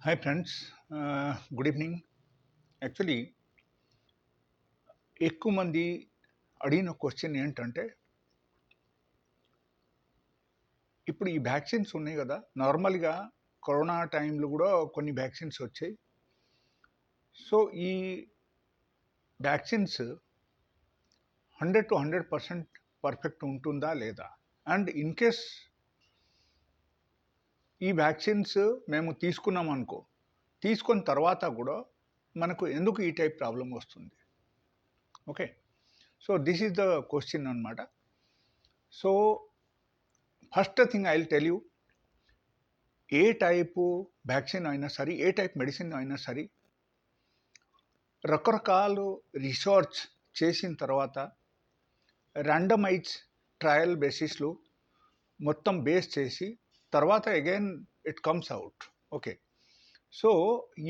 Hi friends. Good evening. Actually ఎక్కువ మంది అడిగిన క్వశ్చన్ ఏంటంటే, ఇప్పుడు ఈ వ్యాక్సిన్స్ ఉన్నాయి గదా! నార్మల్‌గా కరోనా టైంలో గూడా కొన్ని వ్యాక్సిన్స్ వచ్చాయి. సో, ఈ వ్యాక్సిన్స్ 100% పర్ఫెక్ట్ ఉంటుందా? లేదా? అండ్ ఇన్ కేస్ ఈ వ్యాక్సిన్స్ మేము తీసుకున్నామనుకో, తీసుకున్న తర్వాత గూడా మనకు ఎందుకు ఈ టైప్ ప్రాబ్లమ్ వస్తుంది? Okay. So, this is the question అన్నమాట. సో, first thing I will tell you, ఏ టైపు వ్యాక్సిన్ అయినా సరే, ఏ టైప్ మెడిసిన్ అయినా సరే, రకరకాలు రిసర్చ్ చేసిన తర్వాత ర్యాండమైజ్ ట్రయల్ బేసిస్‌లో మొత్తం బేస్ చేసి తర్వాత again it comes out. Okay. So,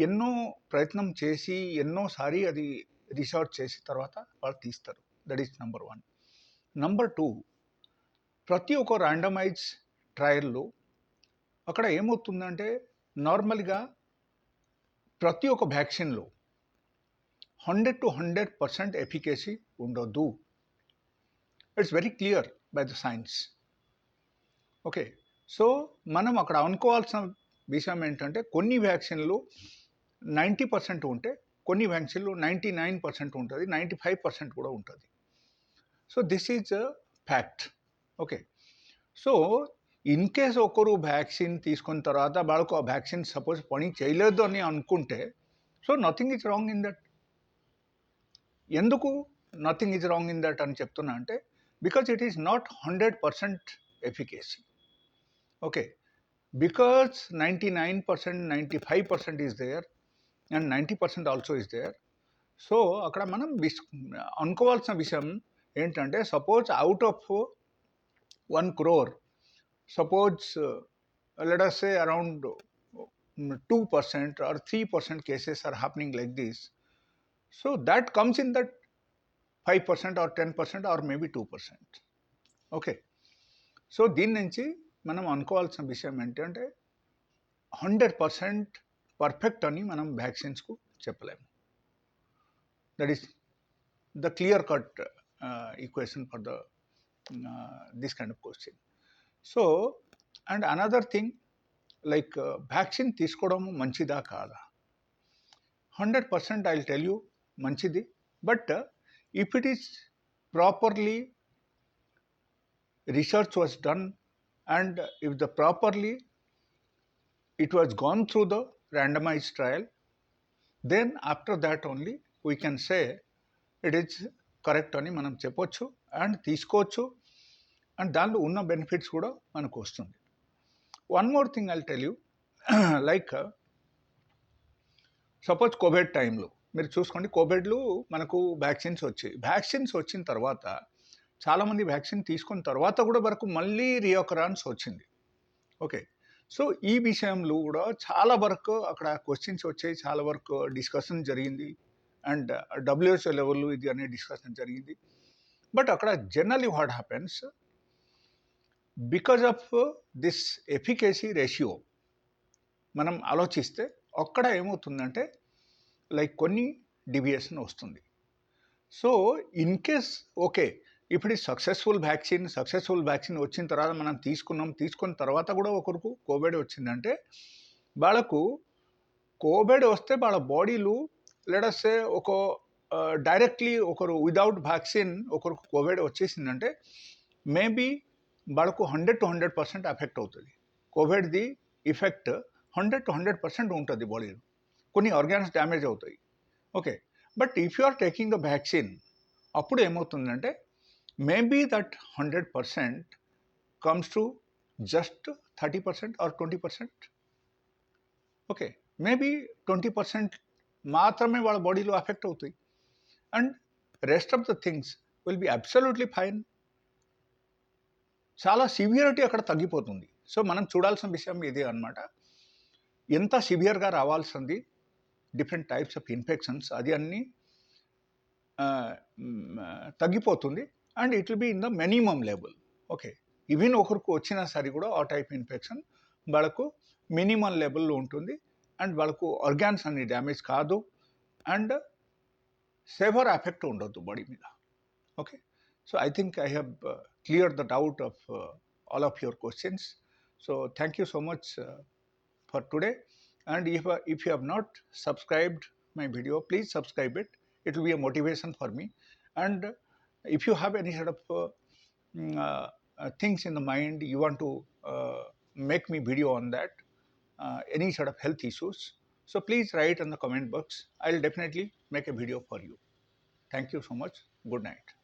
ఎన్నో ప్రయత్నం చేసి ఎన్నోసారి అది రిసర్చ్ చేసిన తర్వాత వాళ్ళు తీస్తారు. That is number 1. నంబర్ 2, ప్రతి ఒక్క ర్యాండమైజ్ ట్రయల్‌లో అక్కడ ఏమవుతుందంటే, నార్మల్‌గా ప్రతి ఒక్క వ్యాక్సిన్‌లో 100% ఎఫికసీ ఉండొద్దు. It's very clear by the science. Okay. So, మనం అక్కడ అనుకోవాల్సిన విషయం ఏంటంటే, కొన్ని వ్యాక్సిన్‌లు 90% ఉంటే, కొన్ని వ్యాక్సిన్‌లు 99% ఉంటది. 95% కూడా ఉంటది. So, this is a fact. Okay. So, in case ఒకరు వ్యాక్సిన్ తీసుకున్న తర్వాత వాళ్ళకు ఆ వ్యాక్సిన్ సపోజ్ పని చేయలేదు అని అనుకుంటే, so, nothing is wrong in that. ఎందుకు nothing is wrong in that అని చెప్తున్నా అంటే, because it is not 100% efficacy. Okay. Because 99%, 95% is there and 90% also is there. So, అక్కడ మనం అనుకోవాల్సిన విషయం ఏంటంటే, suppose out of 1 crore, suppose let us say around 2% or 3% cases are happening like this. So, that comes in that 5% or 10% or maybe 2%. Okay. So, దీని నుంచి మనం అనుకోవాల్సిన విషయం ఏంటంటే, 100% పర్ఫెక్ట్ అని మనం వ్యాక్సిన్స్‌కు చెప్పలేము. That is the clear cut equation for the this kind of question. So, and another thing, like vaccine తీసుకోవడం మంచిదా కాదా? 100% ఐ విల్ టెల్ యూ మంచిది. But if it is properly research was done and if the properly it was gone through the randomised trial, then after that only we can say it is correct అని మనం చెప్పొచ్చు and తీసుకోవచ్చు. And దానిలో ఉన్న benefits కూడా మనకు వస్తుంది. One more thing I will tell you, like suppose Covid టైంలో మీరు చూసుకోండి, కోవిడ్లో మనకు వ్యాక్సిన్స్ వచ్చాయి. వ్యాక్సిన్స్ వచ్చిన తర్వాత చాలామంది వ్యాక్సిన్ తీసుకున్న తర్వాత కూడా వరకు మళ్ళీ రియోకరాన్స్ వచ్చింది. ఓకే. సో, ఈ విషయంలో కూడా చాలా వరకు అక్కడ క్వశ్చన్స్ వచ్చాయి, చాలా వరకు డిస్కషన్ జరిగింది అండ్ WHO లెవెల్లో ఇది అనే డిస్కషన్ జరిగింది. బట్ అక్కడ generally what happens, because of this efficacy ratio మనం ఆలోచిస్తే అక్కడ ఏమవుతుందంటే, లైక్ కొన్ని డివియేషన్ వస్తుంది. సో, ఇన్ కేస్ ఓకే, ఇప్పుడు ఈ సక్సెస్ఫుల్ వ్యాక్సిన్ వచ్చిన తర్వాత మనం తీసుకున్న తర్వాత కూడా ఒకరికి కోవిడ్ వచ్చిందంటే, వాళ్ళకు కోవిడ్ వస్తే వాళ్ళ బాడీలో లెట్ అస్ సే ఒక డైరెక్ట్లీ ఒకరు విదౌట్ వ్యాక్సిన్ ఒకరికి కోవిడ్ వచ్చేసిందంటే, మేబీ వాళ్ళకు 100% ఎఫెక్ట్ అవుతుంది. కోవిడ్‌ది ఎఫెక్ట్ 100% ఉంటుంది బాడీలో. కొన్ని ఆర్గాన్స్ డ్యామేజ్ అవుతాయి. Okay. But if you are taking the vaccine, అప్పుడు ఏమవుతుందంటే, maybe that 100% comes to just 30% or 20%. Okay. Maybe 20% మాత్రమే వాళ్ళ బాడీలో ఎఫెక్ట్ అవుతాయి. And rest of the things will be absolutely fine. చాలా సివియరిటీ అక్కడ తగ్గిపోతుంది. సో, మనం చూడాల్సిన విషయం ఇదే అన్నమాట. ఎంత సివియర్‌గా రావాల్సింది, డిఫరెంట్ టైప్స్ ఆఫ్ ఇన్ఫెక్షన్స్ అది అన్నీ తగ్గిపోతుంది and it will be in the minimum level. Okay. Even ఒకరికి వచ్చినా సరే కూడా ఆ టైప్ ఇన్ఫెక్షన్ వాళ్ళకు మినిమమ్ లెవెల్‌లో ఉంటుంది అండ్ వాళ్ళకు ఆర్గాన్స్ అన్ని డ్యామేజ్ కాదు అండ్ సెవర్ ఎఫెక్ట్ ఉండొద్దు బాడీ మీద. Okay, so I think I have clear the doubt of all of your questions. So thank you so much for today. And if you have not subscribed my video, please subscribe it. It will be a motivation for me. And if you have any sort of things in the mind, you want to make me video on that, any sort of health issues, so please write in the comment box. I'll definitely make a video for you. Thank you so much. Good night.